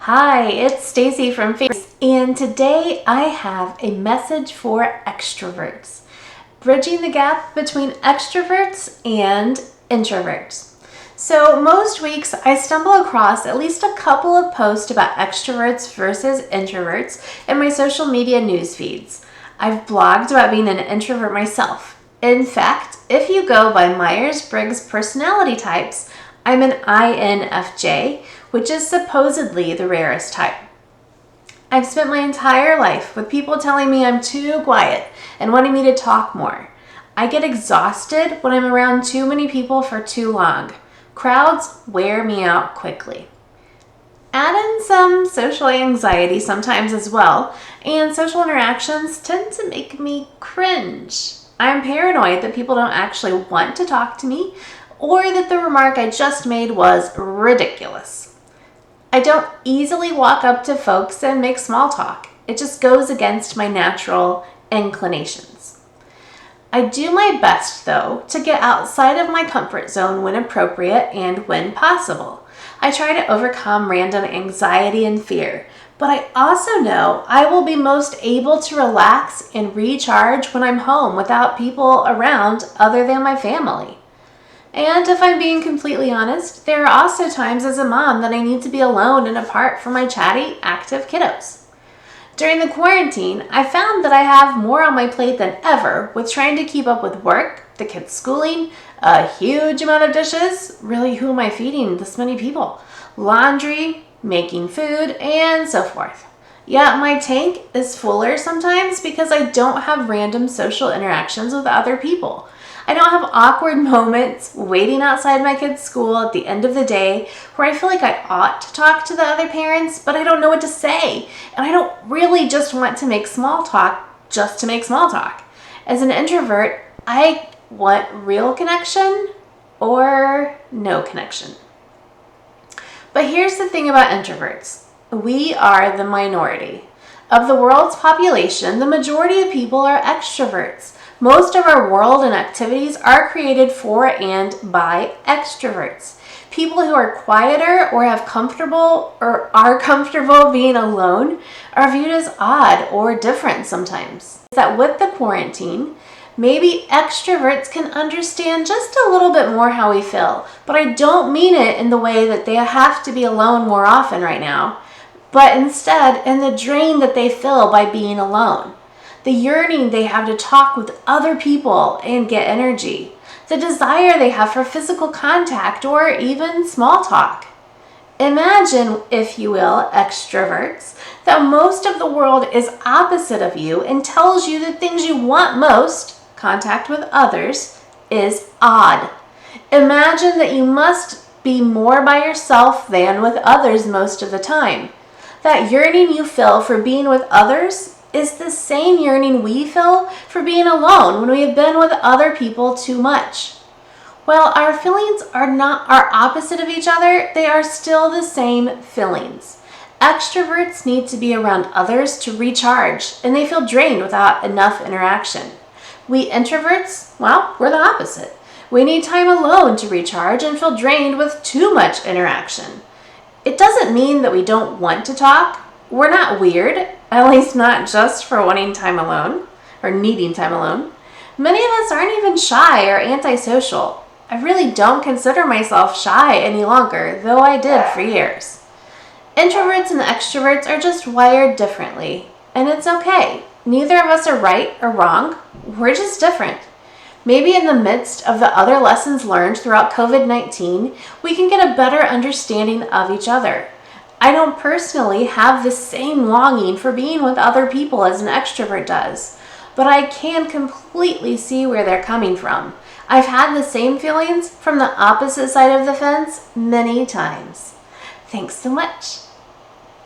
Hi, it's Stacy from Facebook, and today I have a message for extroverts, bridging the gap between extroverts and introverts. So most weeks I stumble across at least a couple of posts about extroverts versus introverts in my social media news feeds. I've blogged about being an introvert myself. In fact, if you go by Myers-Briggs personality types, I'm an INFJ, which is supposedly the rarest type. I've spent my entire life with people telling me I'm too quiet and wanting me to talk more. I get exhausted when I'm around too many people for too long. Crowds wear me out quickly. Add in some social anxiety sometimes as well, and social interactions tend to make me cringe. I'm paranoid that people don't actually want to talk to me, or that the remark I just made was ridiculous. I don't easily walk up to folks and make small talk. It just goes against my natural inclinations. I do my best, though, to get outside of my comfort zone when appropriate and when possible. I try to overcome random anxiety and fear, but I also know I will be most able to relax and recharge when I'm home without people around other than my family. And if I'm being completely honest, there are also times as a mom that I need to be alone and apart from my chatty, active kiddos. During the quarantine, I found that I have more on my plate than ever with trying to keep up with work, the kids' schooling, a huge amount of dishes, really who am I feeding this many people, laundry, making food, and so forth. Yeah, my tank is fuller sometimes because I don't have random social interactions with other people. I don't have awkward moments waiting outside my kid's school at the end of the day where I feel like I ought to talk to the other parents, but I don't know what to say. And I don't really just want to make small talk just to make small talk. As an introvert, I want real connection or no connection. But here's the thing about introverts. We are the minority. Of the world's population, the majority of people are extroverts. Most of our world and activities are created for and by extroverts. People who are quieter or are comfortable being alone are viewed as odd or different sometimes. That with the quarantine, maybe extroverts can understand just a little bit more how we feel, but I don't mean it in the way that they have to be alone more often right now, but instead in the drain that they feel by being alone. The yearning they have to talk with other people and get energy. The desire they have for physical contact or even small talk. Imagine, if you will, extroverts, that most of the world is opposite of you and tells you the things you want most, contact with others, is odd. Imagine that you must be more by yourself than with others most of the time. That yearning you feel for being with others is the same yearning we feel for being alone when we have been with other people too much. While our feelings are opposite of each other, they are still the same feelings. Extroverts need to be around others to recharge, and they feel drained without enough interaction. We introverts, well, we're the opposite. We need time alone to recharge and feel drained with too much interaction. It doesn't mean that we don't want to talk. We're not weird, at least not just for wanting time alone or needing time alone. Many of us aren't even shy or antisocial. I really don't consider myself shy any longer, though I did for years. Introverts and extroverts are just wired differently, and it's okay. Neither of us are right or wrong. We're just different. Maybe in the midst of the other lessons learned throughout COVID-19, we can get a better understanding of each other. I don't personally have the same longing for being with other people as an extrovert does, but I can completely see where they're coming from. I've had the same feelings from the opposite side of the fence many times. Thanks so much.